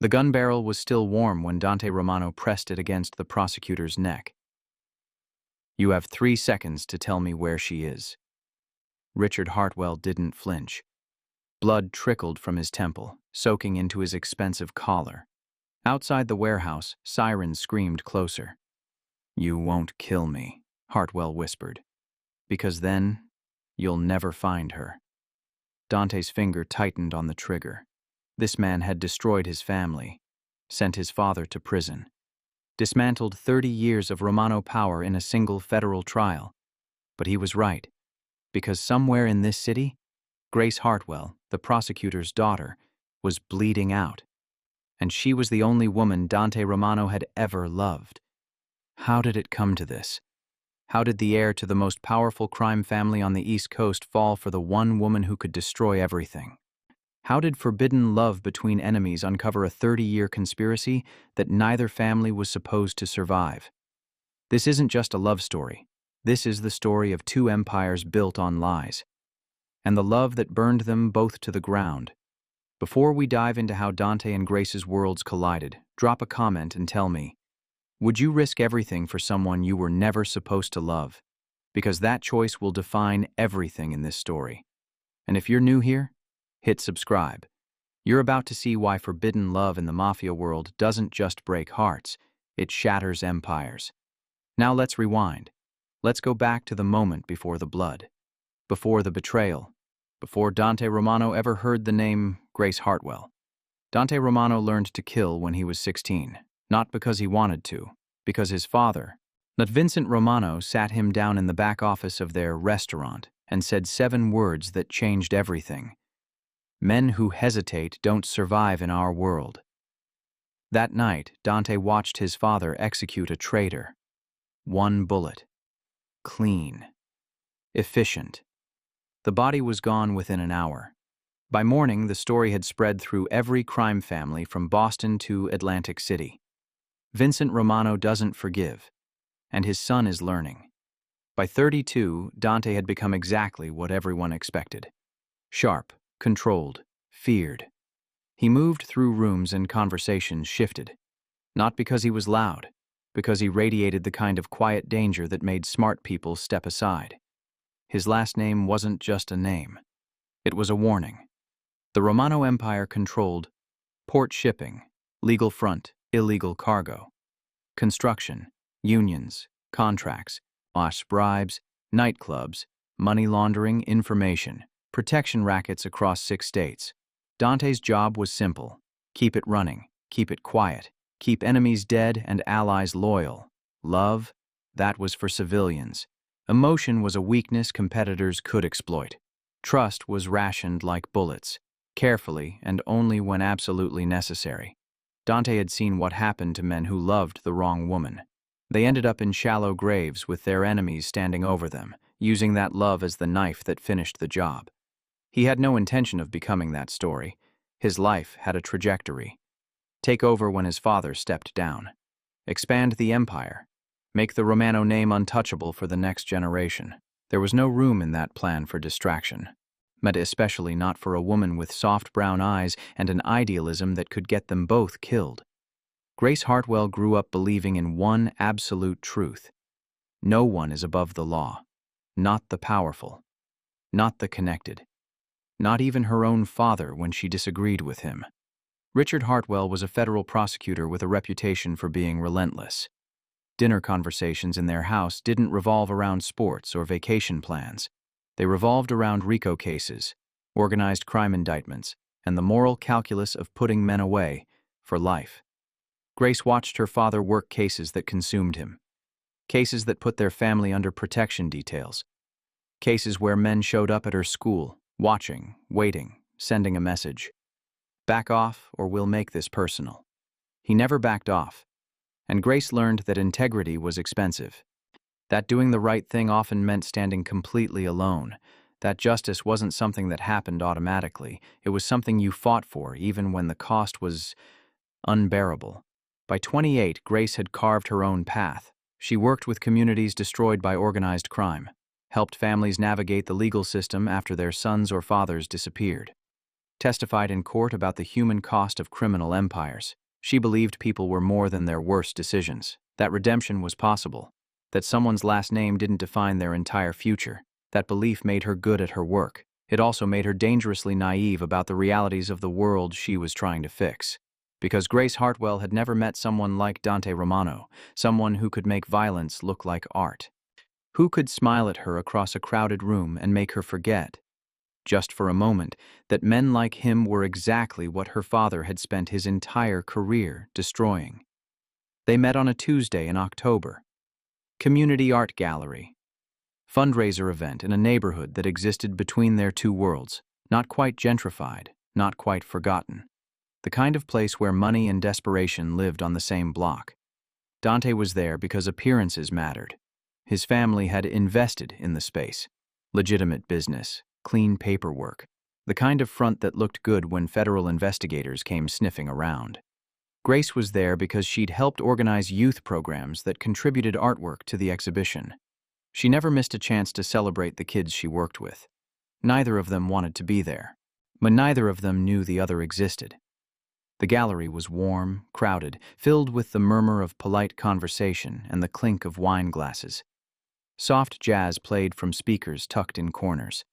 The gun barrel was still warm when Dante Romano pressed it against the prosecutor's neck. "You have 3 seconds to tell me where she is." Richard Hartwell didn't flinch. Blood trickled from his temple, soaking into his expensive collar. Outside the warehouse, sirens screamed closer. "You won't kill me," Hartwell whispered, "because then you'll never find her." Dante's finger tightened on the trigger. This man had destroyed his family, sent his father to prison, dismantled 30 years of Romano power in a single federal trial. But he was right, because somewhere in this city, Grace Hartwell, the prosecutor's daughter, was bleeding out, and she was the only woman Dante Romano had ever loved. How did it come to this? How did the heir to the most powerful crime family on the East Coast fall for the one woman who could destroy everything? How did forbidden love between enemies uncover a 30-year conspiracy that neither family was supposed to survive? This isn't just a love story. This is the story of 2 empires built on lies, and the love that burned them both to the ground. Before we dive into how Dante and Grace's worlds collided, drop a comment and tell me, would you risk everything for someone you were never supposed to love? Because that choice will define everything in this story. And if you're new here, hit subscribe. You're about to see why forbidden love in the Mafia world doesn't just break hearts, it shatters empires. Now let's rewind. Let's go back to the moment before the blood, before the betrayal, before Dante Romano ever heard the name Grace Hartwell. Dante Romano learned to kill when he was 16, not because he wanted to, because his father, not Vincent Romano, sat him down in the back office of their restaurant and said 7 words that changed everything. "Men who hesitate don't survive in our world." That night, Dante watched his father execute a traitor. 1 bullet. Clean. Efficient. The body was gone within an hour. By morning, the story had spread through every crime family from Boston to Atlantic City. Vincent Romano doesn't forgive, and his son is learning. By 32, Dante had become exactly what everyone expected. Sharp, controlled, feared. He moved through rooms and conversations shifted. Not because he was loud, because he radiated the kind of quiet danger that made smart people step aside. His last name wasn't just a name. It was a warning. The Romano Empire controlled port shipping, legal front, illegal cargo, construction, unions, contracts, bribes, nightclubs, money laundering, information, protection rackets across 6 states. Dante's job was simple: keep it running, keep it quiet, keep enemies dead and allies loyal. Love, that was for civilians. Emotion was a weakness competitors could exploit. Trust was rationed like bullets, carefully and only when absolutely necessary. Dante had seen what happened to men who loved the wrong woman. They ended up in shallow graves with their enemies standing over them, using that love as the knife that finished the job. He had no intention of becoming that story. His life had a trajectory. Take over when his father stepped down. Expand the empire. Make the Romano name untouchable for the next generation. There was no room in that plan for distraction, but especially not for a woman with soft brown eyes and an idealism that could get them both killed. Grace Hartwell grew up believing in one absolute truth: no one is above the law, not the powerful, not the connected, not even her own father when she disagreed with him. Richard Hartwell was a federal prosecutor with a reputation for being relentless. Dinner conversations in their house didn't revolve around sports or vacation plans. They revolved around RICO cases, organized crime indictments, and the moral calculus of putting men away for life. Grace watched her father work cases that consumed him, cases that put their family under protection details, cases where men showed up at her school, watching, waiting, sending a message: back off or we'll make this personal. He never backed off, and Grace learned that integrity was expensive, that doing the right thing often meant standing completely alone, that justice wasn't something that happened automatically. It was something you fought for, even when the cost was unbearable. By 28, Grace had carved her own path. She worked with communities destroyed by organized crime, helped families navigate the legal system after their sons or fathers disappeared. testified in court about the human cost of criminal empires. She believed people were more than their worst decisions, that redemption was possible, that someone's last name didn't define their entire future. That belief made her good at her work. It also made her dangerously naive about the realities of the world she was trying to fix. Because Grace Hartwell had never met someone like Dante Romano, someone who could make violence look like art. Who could smile at her across a crowded room and make her forget, just for a moment, that men like him were exactly what her father had spent his entire career destroying. They met on a Tuesday in October. Community art gallery. Fundraiser event in a neighborhood that existed between their two worlds, not quite gentrified, not quite forgotten. The kind of place where money and desperation lived on the same block. Dante was there because appearances mattered. His family had invested in the space. Legitimate business, clean paperwork, the kind of front that looked good when federal investigators came sniffing around. Grace was there because she'd helped organize youth programs that contributed artwork to the exhibition. She never missed a chance to celebrate the kids she worked with. Neither of them wanted to be there, but neither of them knew the other existed. The gallery was warm, crowded, filled with the murmur of polite conversation and the clink of wine glasses. Soft jazz played from speakers tucked in corners.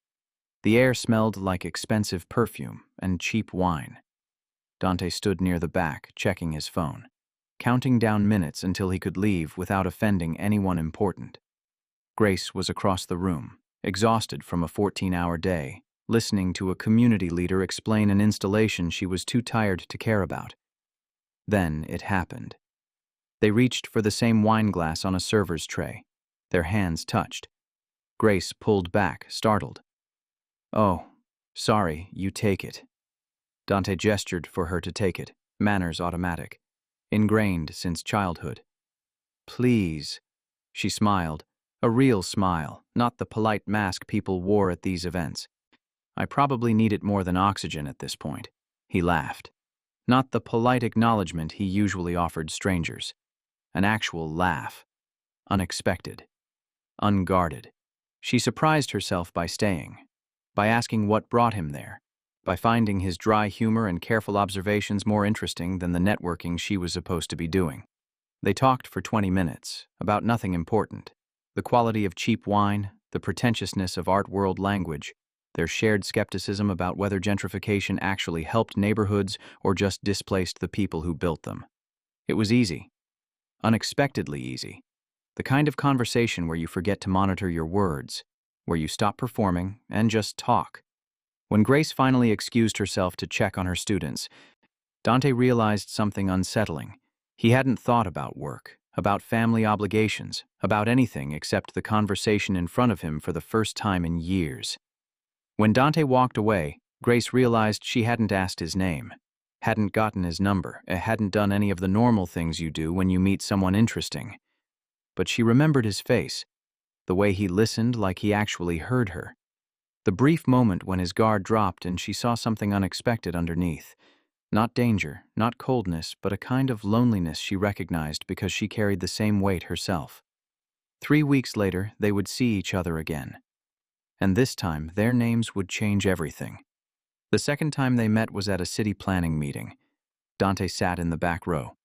The air smelled like expensive perfume and cheap wine. Dante stood near the back, checking his phone, counting down minutes until he could leave without offending anyone important. Grace was across the room, exhausted from a 14-hour day, listening to a community leader explain an installation she was too tired to care about. Then it happened. They reached for the same wine glass on a server's tray. Their hands touched. Grace pulled back, startled. "Oh, sorry, you take it." Dante gestured for her to take it, manners automatic, ingrained since childhood. "Please," she smiled, a real smile, not the polite mask people wore at these events. "I probably need it more than oxygen at this point." He laughed. Not the polite acknowledgement he usually offered strangers. An actual laugh. Unexpected. Unguarded. She surprised herself by staying, by asking what brought him there, by finding his dry humor and careful observations more interesting than the networking she was supposed to be doing. They talked for 20 minutes, about nothing important. The quality of cheap wine, the pretentiousness of art world language, their shared skepticism about whether gentrification actually helped neighborhoods or just displaced the people who built them. It was easy. Unexpectedly easy. The kind of conversation where you forget to monitor your words, where you stop performing and just talk. When Grace finally excused herself to check on her students, Dante realized something unsettling. He hadn't thought about work, about family obligations, about anything except the conversation in front of him for the first time in years. When Dante walked away, Grace realized she hadn't asked his name, hadn't gotten his number, hadn't done any of the normal things you do when you meet someone interesting. But she remembered his face, the way he listened like he actually heard her. The brief moment when his guard dropped and she saw something unexpected underneath. Not danger, not coldness, but a kind of loneliness she recognized because she carried the same weight herself. 3 weeks later, they would see each other again. And this time, their names would change everything. The second time they met was at a city planning meeting. Dante sat in the back row.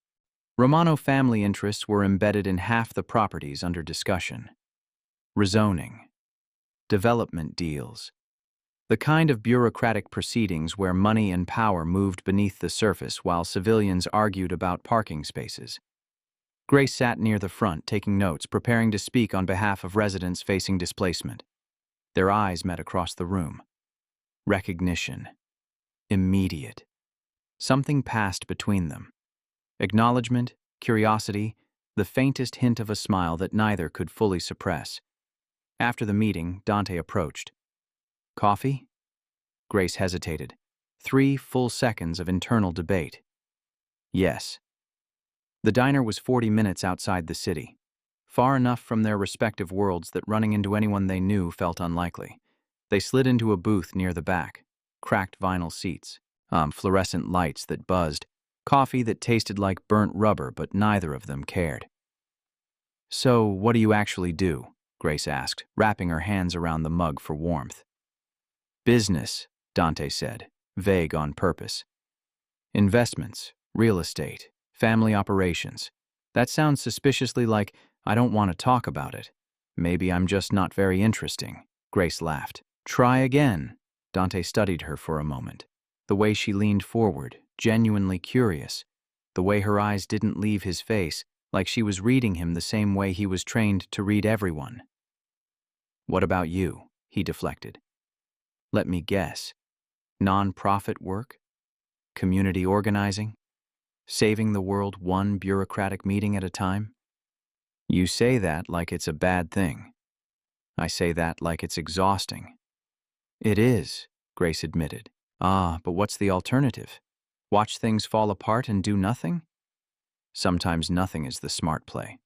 Romano family interests were embedded in half the properties under discussion. Rezoning. Development deals. The kind of bureaucratic proceedings where money and power moved beneath the surface while civilians argued about parking spaces. Grace sat near the front, taking notes, preparing to speak on behalf of residents facing displacement. Their eyes met across the room. Recognition. Immediate. Something passed between them. Acknowledgement, curiosity, the faintest hint of a smile that neither could fully suppress. After the meeting, Dante approached. "Coffee?" Grace hesitated. 3 full seconds of internal debate. Yes. The diner was 40 minutes outside the city, far enough from their respective worlds that running into anyone they knew felt unlikely. They slid into a booth near the back, cracked vinyl seats, fluorescent lights that buzzed, coffee that tasted like burnt rubber, but neither of them cared. "So, what do you actually do?" Grace asked, wrapping her hands around the mug for warmth. "Business," Dante said, vague on purpose. Investments, real estate, family operations. That sounds suspiciously like I don't want to talk about it. Maybe I'm just not very interesting. Grace laughed. Try again. Dante studied her for a moment. The way she leaned forward, genuinely curious. The way her eyes didn't leave his face, like she was reading him the same way he was trained to read everyone. What about you? He deflected. Let me guess. Non-profit work? Community organizing? Saving the world one bureaucratic meeting at a time? You say that like it's a bad thing. I say that like it's exhausting. It is, Grace admitted. But what's the alternative? Watch things fall apart and do nothing? Sometimes nothing is the smart play.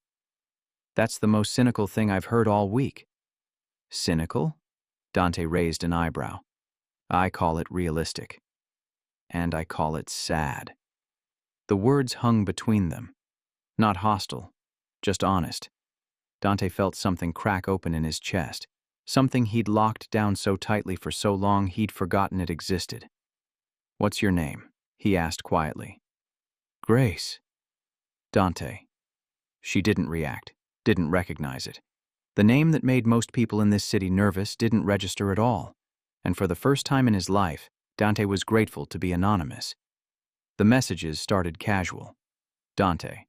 That's the most cynical thing I've heard all week. Cynical? Dante raised an eyebrow. I call it realistic. And I call it sad. The words hung between them. Not hostile, just honest. Dante felt something crack open in his chest, something he'd locked down so tightly for so long he'd forgotten it existed. What's your name? He asked quietly. Grace. Dante. She didn't react, didn't recognize it. The name that made most people in this city nervous didn't register at all, and for the first time in his life, Dante was grateful to be anonymous. The messages started casual. Dante.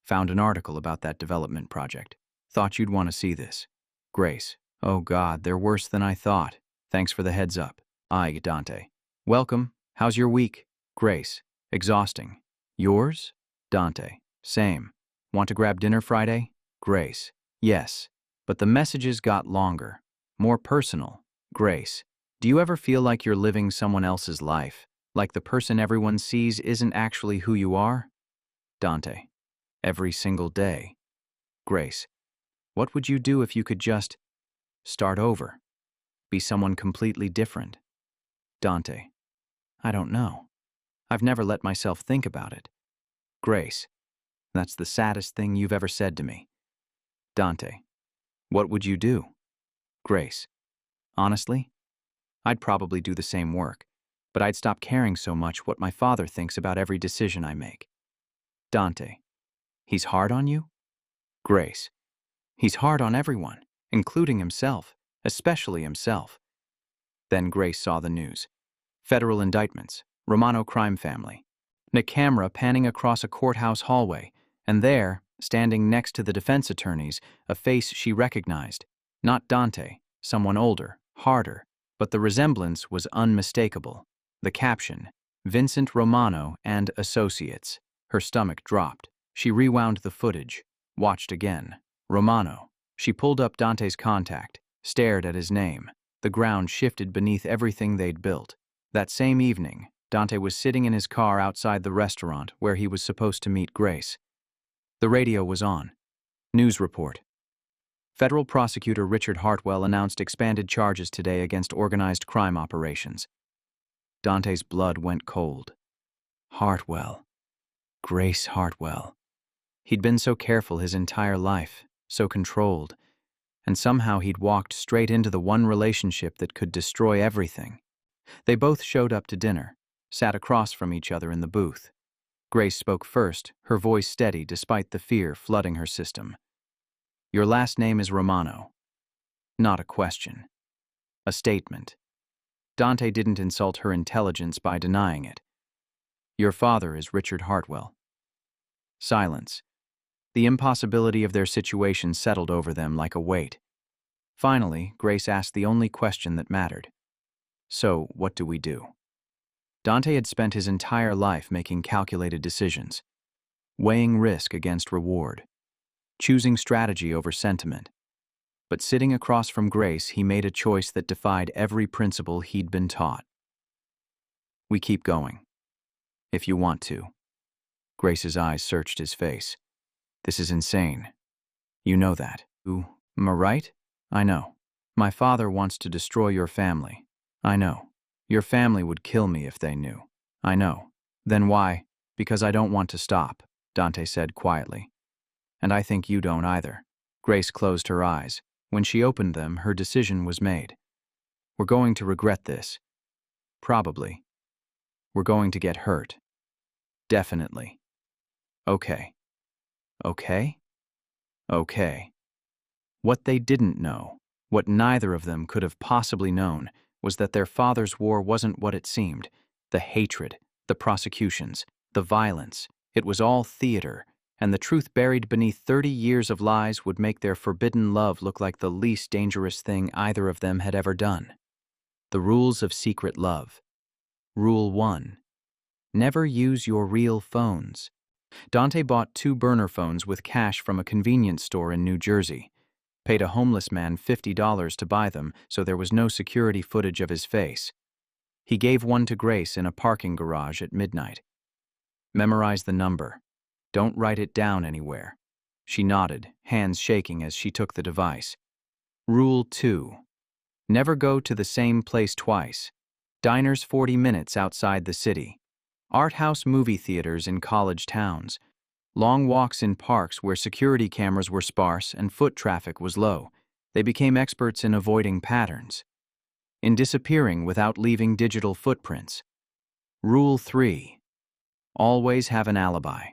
Found an article about that development project. Thought you'd want to see this. Grace. Oh God, they're worse than I thought. Thanks for the heads up. Dante. Welcome. How's your week? Grace. Exhausting. Yours? Dante. Same. Want to grab dinner Friday? Grace. Yes. But the messages got longer. More personal. Grace. Do you ever feel like you're living someone else's life? Like the person everyone sees isn't actually who you are? Dante. Every single day. Grace. What would you do if you could just start over? Be someone completely different? Dante. I don't know. I've never let myself think about it. Grace. That's the saddest thing you've ever said to me. Dante. What would you do? Grace. Honestly, I'd probably do the same work, but I'd stop caring so much what my father thinks about every decision I make. Dante. He's hard on you? Grace. He's hard on everyone, including himself, especially himself. Then Grace saw the news. Federal indictments, Romano crime family. A camera panning across a courthouse hallway, and there, standing next to the defense attorneys, a face she recognized. Not Dante, someone older, harder, but the resemblance was unmistakable. The caption, Vincent Romano and Associates. Her stomach dropped. She rewound the footage, watched again. Romano. She pulled up Dante's contact, stared at his name. The ground shifted beneath everything they'd built. That same evening, Dante was sitting in his car outside the restaurant where he was supposed to meet Grace. The radio was on. News report. Federal Prosecutor Richard Hartwell announced expanded charges today against organized crime operations. Dante's blood went cold. Hartwell. Grace Hartwell. He'd been so careful his entire life, so controlled, and somehow he'd walked straight into the one relationship that could destroy everything. They both showed up to dinner, sat across from each other in the booth. Grace spoke first, her voice steady despite the fear flooding her system. Your last name is Romano. Not a question. A statement. Dante didn't insult her intelligence by denying it. Your father is Richard Hartwell. Silence. The impossibility of their situation settled over them like a weight. Finally, Grace asked the only question that mattered. So, what do we do? Dante had spent his entire life making calculated decisions, weighing risk against reward, choosing strategy over sentiment. But sitting across from Grace, he made a choice that defied every principle he'd been taught. We keep going. If you want to. Grace's eyes searched his face. This is insane. You know that. Am I right? I know. My father wants to destroy your family. I know. Your family would kill me if they knew. I know. Then why? Because I don't want to stop, Dante said quietly. And I think you don't either. Grace closed her eyes. When she opened them, her decision was made. We're going to regret this. Probably. We're going to get hurt. Definitely. Okay. Okay? Okay. What they didn't know, what neither of them could have possibly known, was that their father's war wasn't what it seemed. The hatred, the prosecutions, the violence, it was all theater, and the truth buried beneath 30 years of lies would make their forbidden love look like the least dangerous thing either of them had ever done. The rules of secret love. Rule 1. Never use your real phones. Dante bought 2 burner phones with cash from a convenience store in New Jersey. Paid a homeless man $50 to buy them, so there was no security footage of his face. He gave one to Grace in a parking garage at midnight. Memorize the number. Don't write it down anywhere. She nodded, hands shaking as she took the device. Rule 2. Never go to the same place twice. Diners 40 minutes outside the city. Art house movie theaters in college towns. Long walks in parks where security cameras were sparse and foot traffic was low. They became experts in avoiding patterns. In disappearing without leaving digital footprints. Rule 3. Always have an alibi.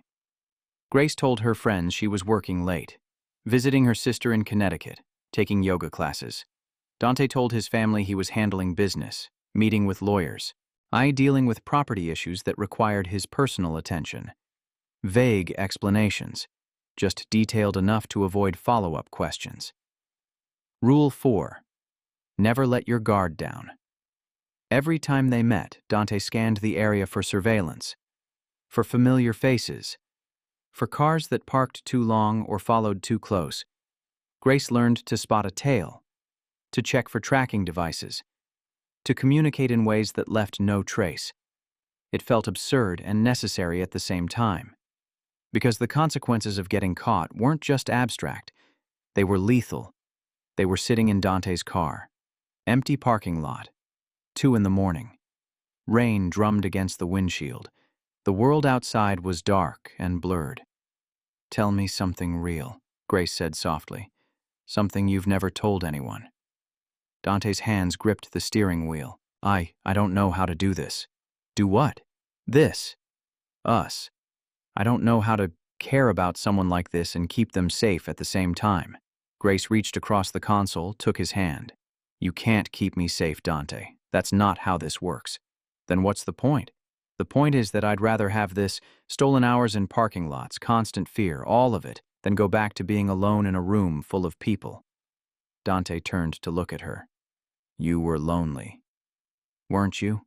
Grace told her friends she was working late, visiting her sister in Connecticut, taking yoga classes. Dante told his family he was handling business, meeting with lawyers, dealing with property issues that required his personal attention. Vague explanations, just detailed enough to avoid follow-up questions. Rule 4. Never let your guard down. Every time they met, Dante scanned the area for surveillance, for familiar faces, for cars that parked too long or followed too close. Grace learned to spot a tail, to check for tracking devices, to communicate in ways that left no trace. It felt absurd and necessary at the same time, because the consequences of getting caught weren't just abstract, they were lethal. They were sitting in Dante's car. Empty parking lot. 2 a.m. Rain drummed against the windshield. The world outside was dark and blurred. Tell me something real, Grace said softly. Something you've never told anyone. Dante's hands gripped the steering wheel. I don't know how to do this. Do what? This. Us. I don't know how to care about someone like this and keep them safe at the same time. Grace reached across the console, took his hand. You can't keep me safe, Dante. That's not how this works. Then what's the point? The point is that I'd rather have this, stolen hours in parking lots, constant fear, all of it, than go back to being alone in a room full of people. Dante turned to look at her. You were lonely. Weren't you?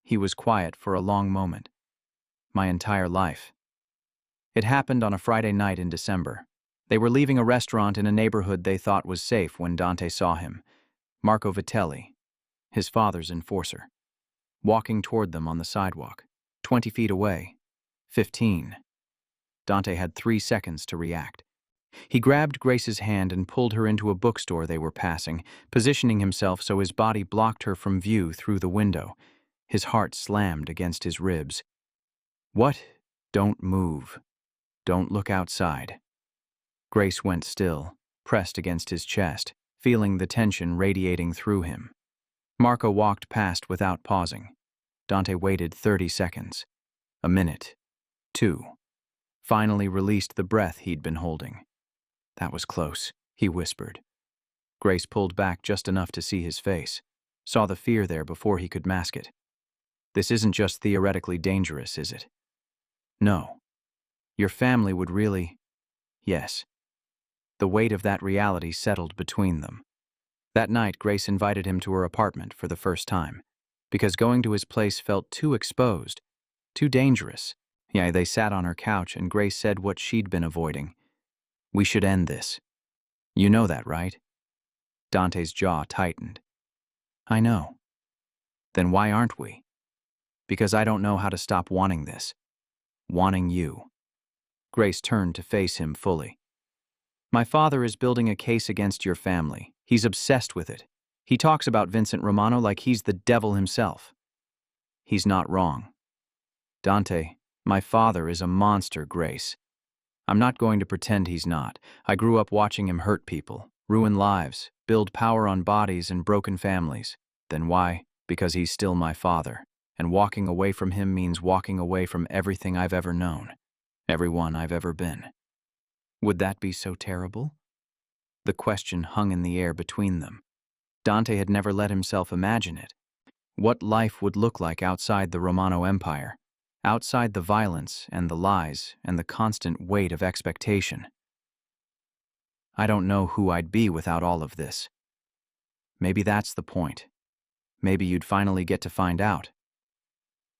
He was quiet for a long moment. My entire life. It happened on a Friday night in December. They were leaving a restaurant in a neighborhood they thought was safe when Dante saw him. Marco Vitelli, his father's enforcer, walking toward them on the sidewalk, 20 feet away, 15. Dante had 3 seconds to react. He grabbed Grace's hand and pulled her into a bookstore they were passing, positioning himself so his body blocked her from view through the window. His heart slammed against his ribs. What? Don't move. Don't look outside. Grace went still, pressed against his chest, feeling the tension radiating through him. Marco walked past without pausing. Dante waited 30 seconds. A minute. 2. Finally released the breath he'd been holding. That was close, he whispered. Grace pulled back just enough to see his face, saw the fear there before he could mask it. This isn't just theoretically dangerous, is it? No. Your family would really... Yes. The weight of that reality settled between them. That night, Grace invited him to her apartment for the first time, because going to his place felt too exposed, too dangerous. Yeah, they sat on her couch and Grace said what she'd been avoiding. We should end this. You know that, right? Dante's jaw tightened. I know. Then why aren't we? Because I don't know how to stop wanting this. Wanting you. Grace turned to face him fully. My father is building a case against your family. He's obsessed with it. He talks about Vincent Romano like he's the devil himself. He's not wrong. Dante, my father is a monster, Grace. I'm not going to pretend he's not. I grew up watching him hurt people, ruin lives, build power on bodies and broken families. Then why? Because he's still my father. and walking away from him means walking away from everything I've ever known, everyone I've ever been. Would that be so terrible? The question hung in the air between them. Dante had never let himself imagine it. What life would look like outside the Romano Empire, outside the violence and the lies and the constant weight of expectation. I don't know who I'd be without all of this. Maybe that's the point. Maybe you'd finally get to find out.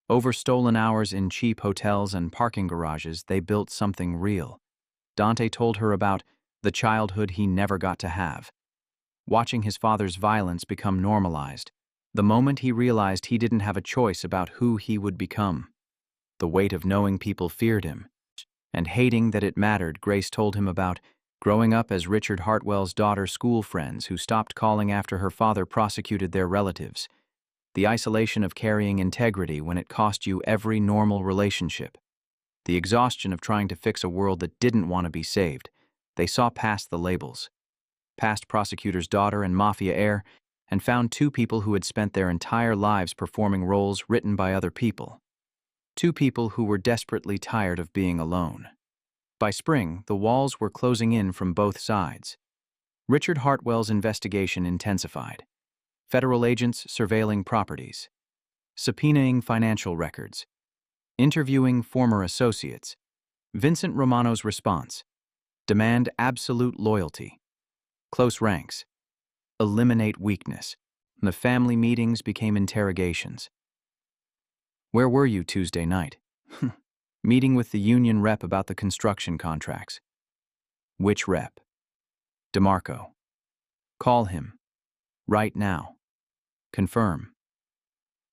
Over stolen hours in cheap hotels and parking garages, they built something real. Dante told her about the childhood he never got to have. Watching his father's violence become normalized, the moment he realized he didn't have a choice about who he would become. The weight of knowing people feared him, and hating that it mattered. Grace told him about growing up as Richard Hartwell's daughter's school friends who stopped calling after her father prosecuted their relatives. The isolation of carrying integrity when it cost you every normal relationship. The exhaustion of trying to fix a world that didn't want to be saved. They saw past the labels, past Prosecutor's daughter and Mafia heir, and found two people who had spent their entire lives performing roles written by other people. Two people who were desperately tired of being alone. By spring, the walls were closing in from both sides. Richard Hartwell's investigation intensified. Federal agents surveilling properties, subpoenaing financial records, interviewing former associates. Vincent Romano's response: demand absolute loyalty, close ranks, eliminate weakness. The family meetings became interrogations. Where were you Tuesday night? Meeting with the union rep about the construction contracts. Which rep? DeMarco. Call him. Right now. Confirm.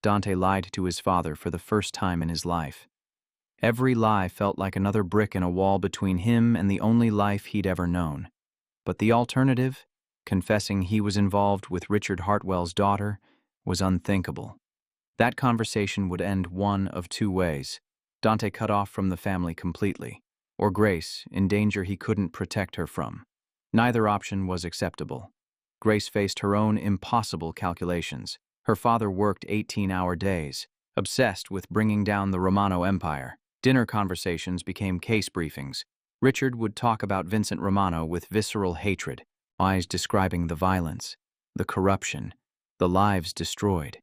Dante lied to his father for the first time in his life. Every lie felt like another brick in a wall between him and the only life he'd ever known. But the alternative, confessing he was involved with Richard Hartwell's daughter, was unthinkable. That conversation would end one of two ways. Dante cut off from the family completely, or Grace in danger he couldn't protect her from. Neither option was acceptable. Grace faced her own impossible calculations. Her father worked 18-hour days, obsessed with bringing down the Romano Empire. Dinner conversations became case briefings. Richard would talk about Vincent Romano with visceral hatred, eyes describing the violence, the corruption, the lives destroyed.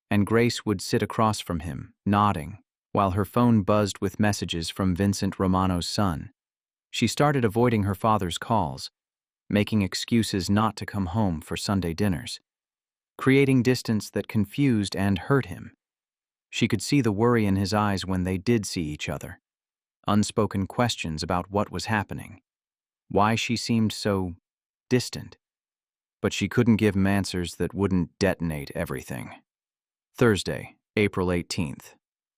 And Grace would sit across from him, nodding, while her phone buzzed with messages from Vincent Romano's son. She started avoiding her father's calls, making excuses not to come home for Sunday dinners, creating distance that confused and hurt him. She could see the worry in his eyes when they did see each other. Unspoken questions about what was happening, why she seemed so distant. But she couldn't give him answers that wouldn't detonate everything. Thursday, April 18th.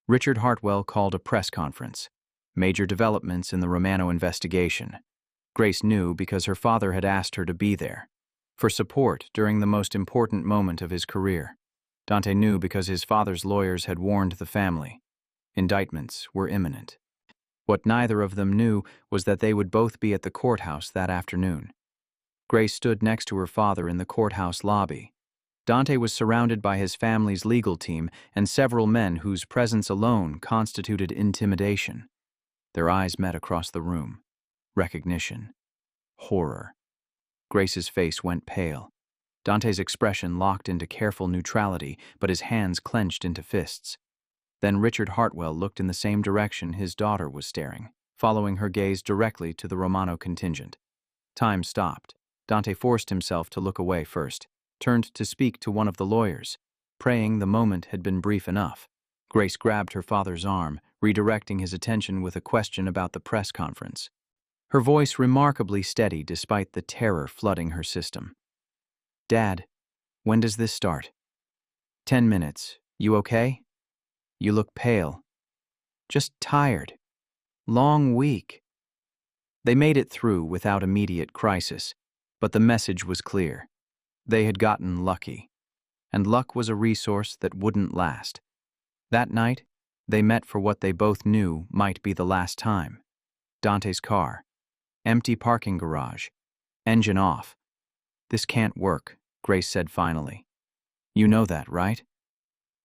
Richard Hartwell called a press conference. Major developments in the Romano investigation. Grace knew because her father had asked her to be there, for support during the most important moment of his career. Dante knew because his father's lawyers had warned the family. Indictments were imminent. What neither of them knew was that they would both be at the courthouse that afternoon. Grace stood next to her father in the courthouse lobby. Dante was surrounded by his family's legal team and several men whose presence alone constituted intimidation. Their eyes met across the room. Recognition. Horror. Grace's face went pale. Dante's expression locked into careful neutrality, but his hands clenched into fists. Then Richard Hartwell looked in the same direction his daughter was staring, following her gaze directly to the Romano contingent. Time stopped. Dante forced himself to look away first, turned to speak to one of the lawyers, praying the moment had been brief enough. Grace grabbed her father's arm, redirecting his attention with a question about the press conference. Her voice remarkably steady despite the terror flooding her system. Dad, when does this start? 10 minutes. You okay? You look pale. Just tired. Long week. They made it through without immediate crisis, but the message was clear. They had gotten lucky, and luck was a resource that wouldn't last. That night, they met for what they both knew might be the last time. Dante's car. Empty parking garage. Engine off. This can't work, Grace said finally. You know that, right?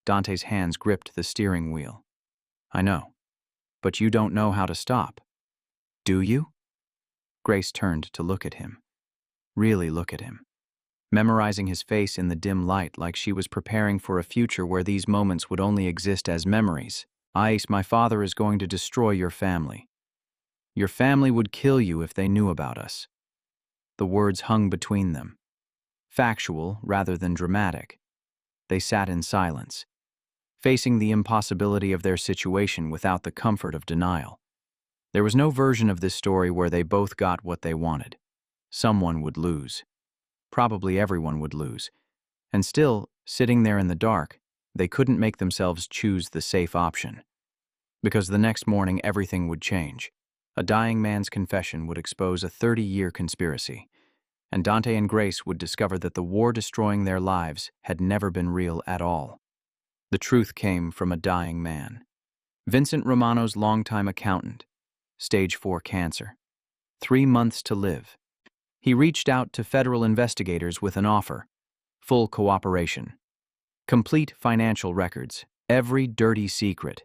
Dante's hands gripped the steering wheel. I know. But you don't know how to stop. Do you? Grace turned to look at him. Really look at him. Memorizing his face in the dim light like she was preparing for a future where these moments would only exist as memories. Ice, my father is going to destroy your family. Your family would kill you if they knew about us. The words hung between them. Factual rather than dramatic. They sat in silence, facing the impossibility of their situation without the comfort of denial. There was no version of this story where they both got what they wanted. Someone would lose. Probably everyone would lose. And still, sitting there in the dark, they couldn't make themselves choose the safe option. Because the next morning everything would change. A dying man's confession would expose a 30-year conspiracy, and Dante and Grace would discover that the war destroying their lives had never been real at all. The truth came from a dying man. Vincent Romano's longtime accountant. Stage 4 cancer. 3 months to live. He reached out to federal investigators with an offer. Full cooperation. Complete financial records. Every dirty secret.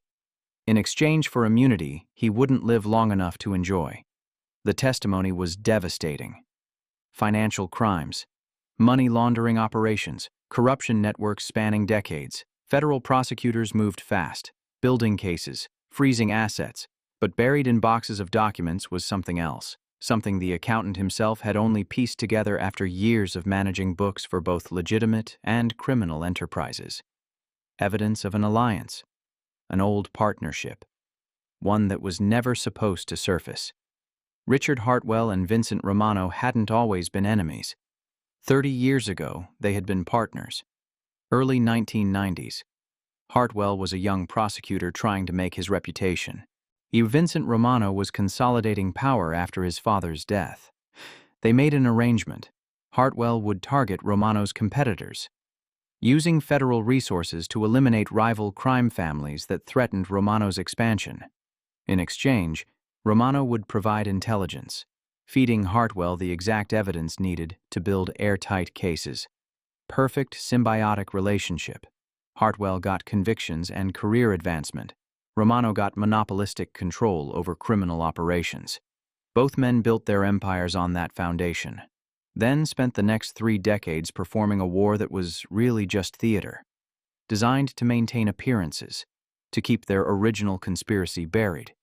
In exchange for immunity, he wouldn't live long enough to enjoy. The testimony was devastating. Financial crimes, money laundering operations, corruption networks spanning decades. Federal prosecutors moved fast, building cases, freezing assets, but buried in boxes of documents was something else, something the accountant himself had only pieced together after years of managing books for both legitimate and criminal enterprises. Evidence of an alliance. An old partnership, one that was never supposed to surface. Richard Hartwell and Vincent Romano hadn't always been enemies. 30 years ago, they had been partners. Early 1990s. Hartwell was a young prosecutor trying to make his reputation. Vincent Romano was consolidating power after his father's death. They made an arrangement. Hartwell would target Romano's competitors, using federal resources to eliminate rival crime families that threatened Romano's expansion. In exchange, Romano would provide intelligence, feeding Hartwell the exact evidence needed to build airtight cases. Perfect symbiotic relationship. Hartwell got convictions and career advancement. Romano got monopolistic control over criminal operations. Both men built their empires on that foundation. Then spent the next 3 decades performing a war that was really just theater, designed to maintain appearances, to keep their original conspiracy buried.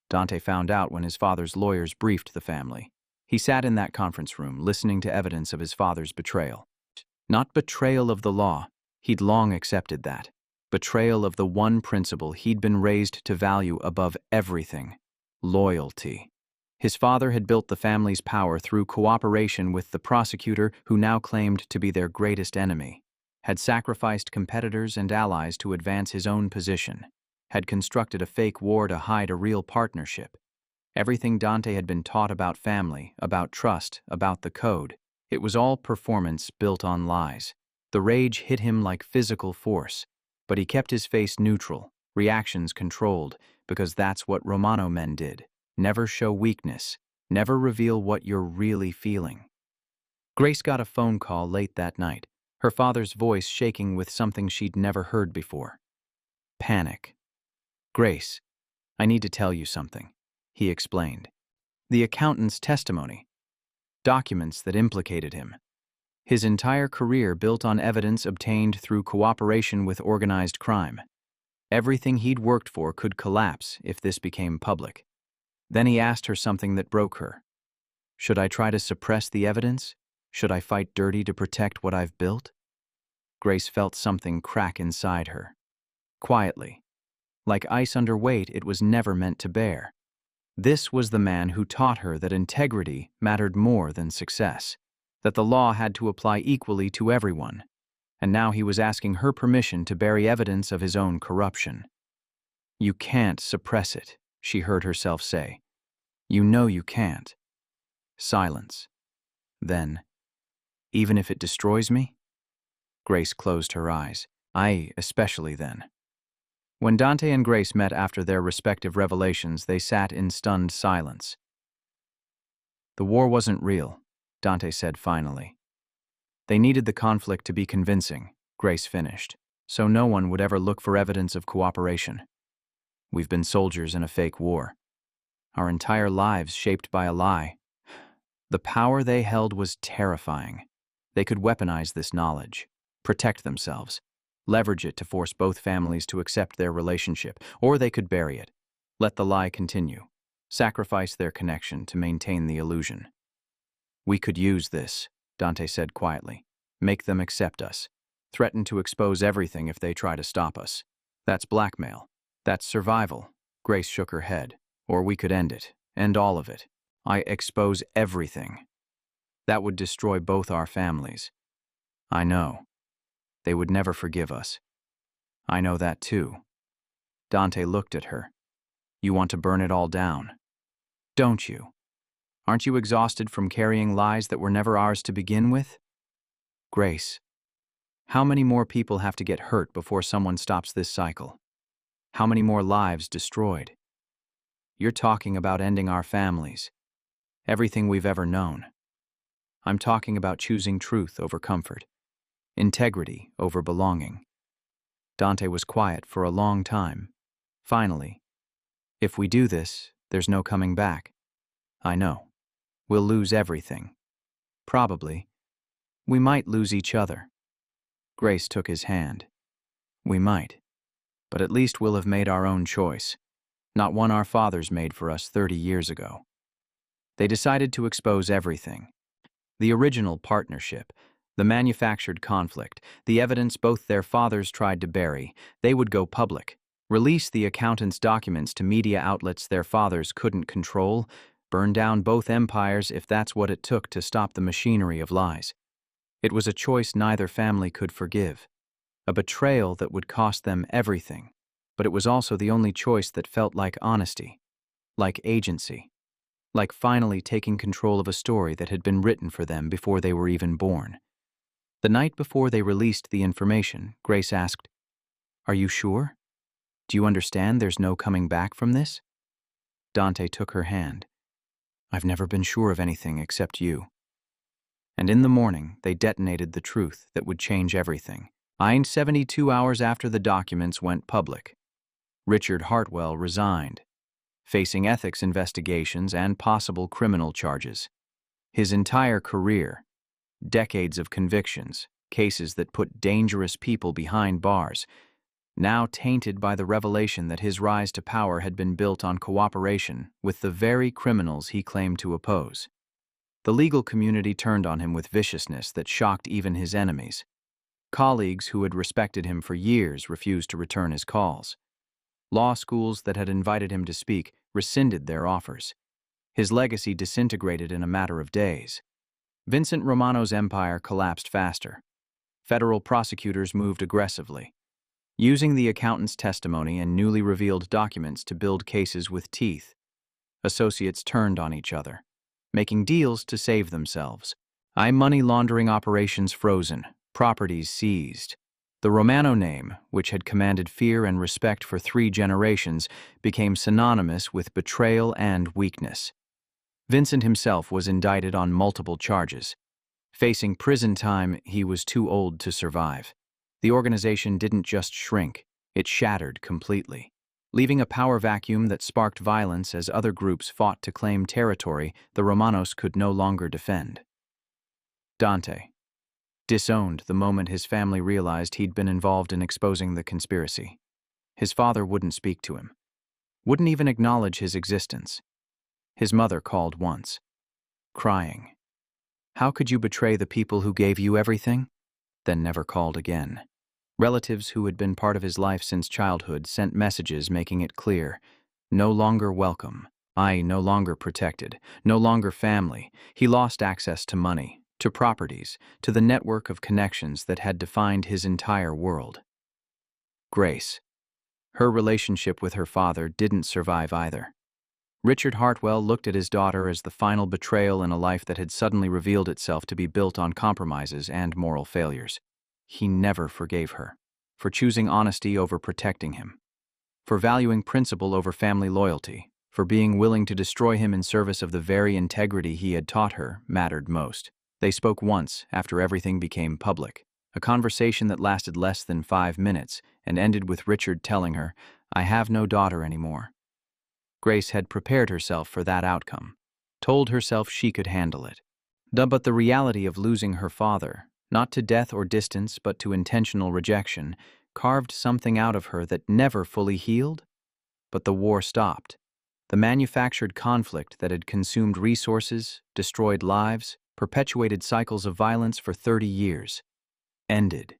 Dante found out when his father's lawyers briefed the family. He sat in that conference room, listening to evidence of his father's betrayal. Not betrayal of the law, he'd long accepted that. Betrayal of the one principle he'd been raised to value above everything: loyalty. His father had built the family's power through cooperation with the prosecutor who now claimed to be their greatest enemy, had sacrificed competitors and allies to advance his own position, had constructed a fake war to hide a real partnership. Everything Dante had been taught about family, about trust, about the code, it was all performance built on lies. The rage hit him like physical force, but he kept his face neutral, reactions controlled, because that's what Romano men did. Never show weakness. Never reveal what you're really feeling. Grace got a phone call late that night, her father's voice shaking with something she'd never heard before. Panic. Grace, I need to tell you something, he explained. The accountant's testimony. Documents that implicated him. His entire career built on evidence obtained through cooperation with organized crime. Everything he'd worked for could collapse if this became public. Then he asked her something that broke her. Should I try to suppress the evidence? Should I fight dirty to protect what I've built? Grace felt something crack inside her. Quietly. Like ice under weight it was never meant to bear. This was the man who taught her that integrity mattered more than success, that the law had to apply equally to everyone, and now he was asking her permission to bury evidence of his own corruption. You can't suppress it, she heard herself say. You know you can't. Silence. Then, even if it destroys me? Grace closed her eyes. Especially then. When Dante and Grace met after their respective revelations, they sat in stunned silence. The war wasn't real, Dante said finally. They needed the conflict to be convincing, Grace finished. so no one would ever look for evidence of cooperation. We've been soldiers in a fake war. Our entire lives shaped by a lie. The power they held was terrifying. They could weaponize this knowledge, protect themselves, leverage it to force both families to accept their relationship, or they could bury it, let the lie continue, sacrifice their connection to maintain the illusion. We could use this, Dante said quietly. Make them accept us. Threaten to expose everything if they try to stop us. That's blackmail. That's survival. Grace shook her head. Or we could end it. End all of it. I expose everything. That would destroy both our families. I know. They would never forgive us. I know that too. Dante looked at her. You want to burn it all down, don't you? Aren't you exhausted from carrying lies that were never ours to begin with? Grace, how many more people have to get hurt before someone stops this cycle? How many more lives destroyed? You're talking about ending our families, everything we've ever known. I'm talking about choosing truth over comfort, integrity over belonging. Dante was quiet for a long time. Finally, if we do this, there's no coming back. I know. We'll lose everything. Probably. We might lose each other. Grace took his hand. We might. But at least we'll have made our own choice, not one our fathers made for us 30 years ago. They decided to expose everything. The original partnership, the manufactured conflict, the evidence both their fathers tried to bury. They would go public, release the accountant's documents to media outlets their fathers couldn't control, burn down both empires if that's what it took to stop the machinery of lies. It was a choice neither family could forgive, a betrayal that would cost them everything, but it was also the only choice that felt like honesty, like agency, like finally taking control of a story that had been written for them before they were even born. The night before they released the information, Grace asked, "Are you sure? Do you understand there's no coming back from this?" Dante took her hand. "I've never been sure of anything except you." And in the morning, they detonated the truth that would change everything. 72 hours after the documents went public, Richard Hartwell resigned, facing ethics investigations and possible criminal charges. His entire career, decades of convictions, cases that put dangerous people behind bars, now tainted by the revelation that his rise to power had been built on cooperation with the very criminals he claimed to oppose. The legal community turned on him with viciousness that shocked even his enemies. Colleagues who had respected him for years refused to return his calls. Law schools that had invited him to speak rescinded their offers. His legacy disintegrated in a matter of days. Vincent Romano's empire collapsed faster. Federal prosecutors moved aggressively, using the accountant's testimony and newly revealed documents to build cases with teeth. Associates turned on each other, making deals to save themselves. Money laundering operations frozen, properties seized. The Romano name, which had commanded fear and respect for 3 generations, became synonymous with betrayal and weakness. Vincent himself was indicted on multiple charges. Facing prison time, he was too old to survive. The organization didn't just shrink, it shattered completely, leaving a power vacuum that sparked violence as other groups fought to claim territory the Romanos could no longer defend. Dante, disowned the moment his family realized he'd been involved in exposing the conspiracy. His father wouldn't speak to him, wouldn't even acknowledge his existence. His mother called once, crying. How could you betray the people who gave you everything? Then never called again. Relatives who had been part of his life since childhood sent messages making it clear, no longer welcome, no longer protected, no longer family. He lost access to money, to properties, to the network of connections that had defined his entire world. Grace. Her relationship with her father didn't survive either. Richard Hartwell looked at his daughter as the final betrayal in a life that had suddenly revealed itself to be built on compromises and moral failures. He never forgave her, for choosing honesty over protecting him, for valuing principle over family loyalty, for being willing to destroy him in service of the very integrity he had taught her mattered most. They spoke once after everything became public, a conversation that lasted less than 5 minutes and ended with Richard telling her, "I have no daughter anymore." Grace had prepared herself for that outcome, told herself she could handle it. But the reality of losing her father, not to death or distance but to intentional rejection, carved something out of her that never fully healed. But the war stopped. The manufactured conflict that had consumed resources, destroyed lives, perpetuated cycles of violence for 30 years, ended.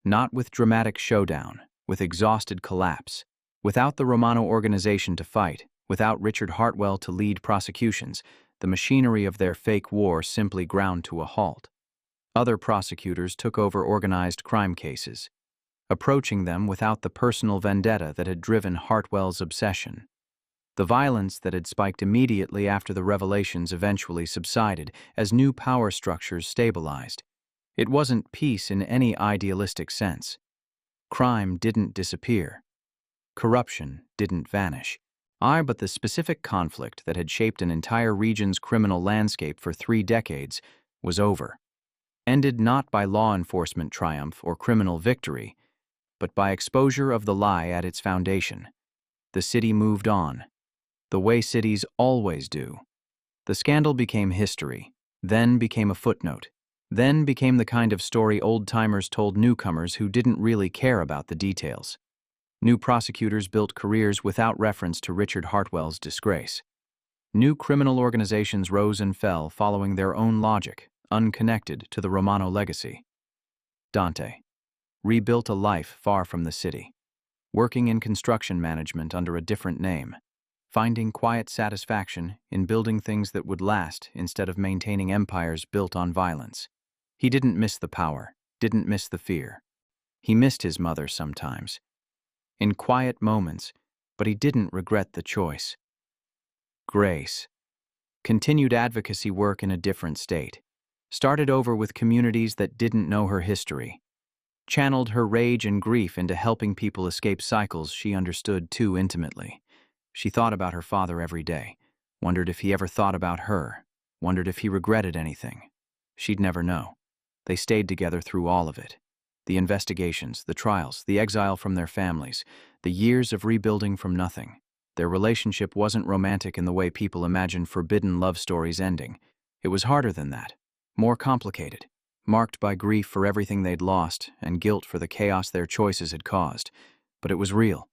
Not with dramatic showdown, with exhausted collapse. Without the Romano organization to fight, without Richard Hartwell to lead prosecutions, the machinery of their fake war simply ground to a halt. Other prosecutors took over organized crime cases, approaching them without the personal vendetta that had driven Hartwell's obsession. The violence that had spiked immediately after the revelations eventually subsided as new power structures stabilized. It wasn't peace in any idealistic sense. Crime didn't disappear. Corruption didn't vanish. But the specific conflict that had shaped an entire region's criminal landscape for 3 decades was over. Ended not by law enforcement triumph or criminal victory, but by exposure of the lie at its foundation. The city moved on, the way cities always do. The scandal became history, then became a footnote, then became the kind of story old-timers told newcomers who didn't really care about the details. New prosecutors built careers without reference to Richard Hartwell's disgrace. New criminal organizations rose and fell following their own logic, unconnected to the Romano legacy. Dante rebuilt a life far from the city, working in construction management under a different name, finding quiet satisfaction in building things that would last instead of maintaining empires built on violence. He didn't miss the power, didn't miss the fear. He missed his mother sometimes, in quiet moments, but he didn't regret the choice. Grace continued advocacy work in a different state, started over with communities that didn't know her history, channeled her rage and grief into helping people escape cycles she understood too intimately. She thought about her father every day, wondered if he ever thought about her, wondered if he regretted anything. She'd never know. They stayed together through all of it. The investigations, the trials, the exile from their families, the years of rebuilding from nothing. Their relationship wasn't romantic in the way people imagine forbidden love stories ending. It was harder than that, more complicated, marked by grief for everything they'd lost and guilt for the chaos their choices had caused. But it was real,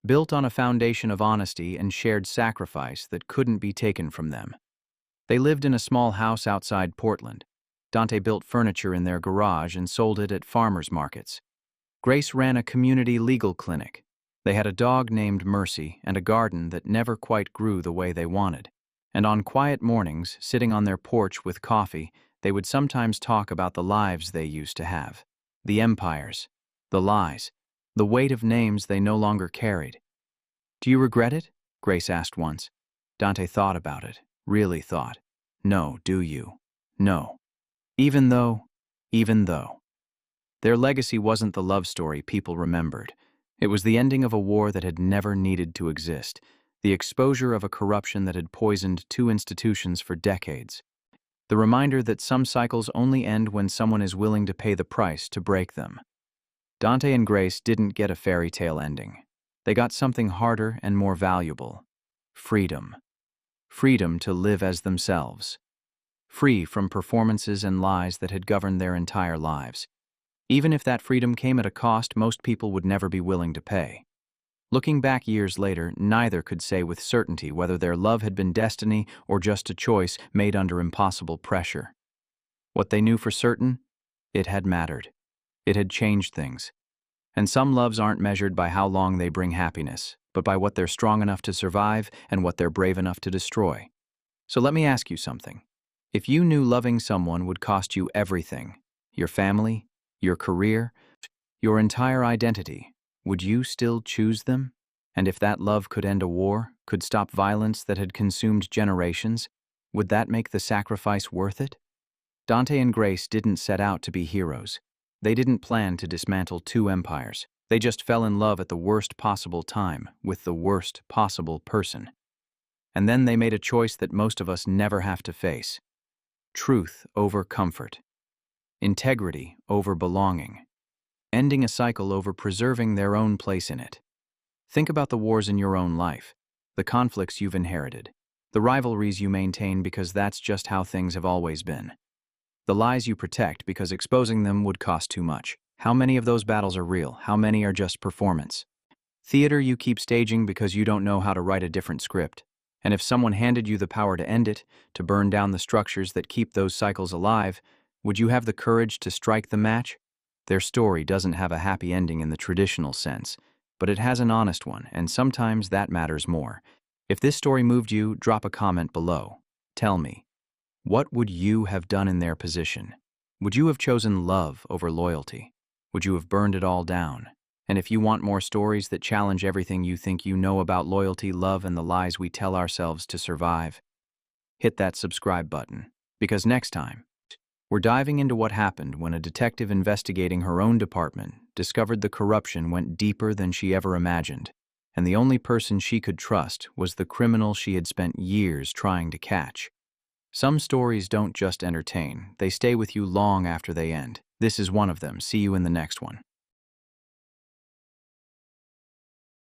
built on a foundation of honesty and shared sacrifice that couldn't be taken from them. They lived in a small house outside Portland. Dante built furniture in their garage and sold it at farmers markets. Grace ran a community legal clinic. They had a dog named Mercy and a garden that never quite grew the way they wanted. And on quiet mornings, sitting on their porch with coffee, they would sometimes talk about the lives they used to have, the empires, the lies, the weight of names they no longer carried. "Do you regret it?" Grace asked once. Dante thought about it, really thought. "No, do you? No. Even though. Their legacy wasn't the love story people remembered. It was the ending of a war that had never needed to exist, the exposure of a corruption that had poisoned 2 institutions for decades, the reminder that some cycles only end when someone is willing to pay the price to break them. Dante and Grace didn't get a fairy tale ending. They got something harder and more valuable: freedom. Freedom to live as themselves. Free from performances and lies that had governed their entire lives. Even if that freedom came at a cost most people would never be willing to pay. Looking back years later, neither could say with certainty whether their love had been destiny or just a choice made under impossible pressure. What they knew for certain, it had mattered. It had changed things. And some loves aren't measured by how long they bring happiness, but by what they're strong enough to survive and what they're brave enough to destroy. So let me ask you something. If you knew loving someone would cost you everything, your family, your career, your entire identity, would you still choose them? And if that love could end a war, could stop violence that had consumed generations, would that make the sacrifice worth it? Dante and Grace didn't set out to be heroes. They didn't plan to dismantle 2 empires. They just fell in love at the worst possible time with the worst possible person. And then they made a choice that most of us never have to face. Truth over comfort. integrity over belonging, ending a cycle over preserving their own place in it. Think about the wars in your own life, the conflicts you've inherited, the rivalries you maintain because that's just how things have always been, the lies you protect because exposing them would cost too much. How many of those battles are real? How many are just performance? Theater you keep staging because you don't know how to write a different script. And if someone handed you the power to end it, to burn down the structures that keep those cycles alive, would you have the courage to strike the match? Their story doesn't have a happy ending in the traditional sense, but it has an honest one, and sometimes that matters more. If this story moved you, drop a comment below. Tell me, what would you have done in their position? Would you have chosen love over loyalty? Would you have burned it all down? And if you want more stories that challenge everything you think you know about loyalty, love, and the lies we tell ourselves to survive, hit that subscribe button. Because next time, we're diving into what happened when a detective investigating her own department discovered the corruption went deeper than she ever imagined, and the only person she could trust was the criminal she had spent years trying to catch. Some stories don't just entertain, they stay with you long after they end. This is one of them. See you in the next one.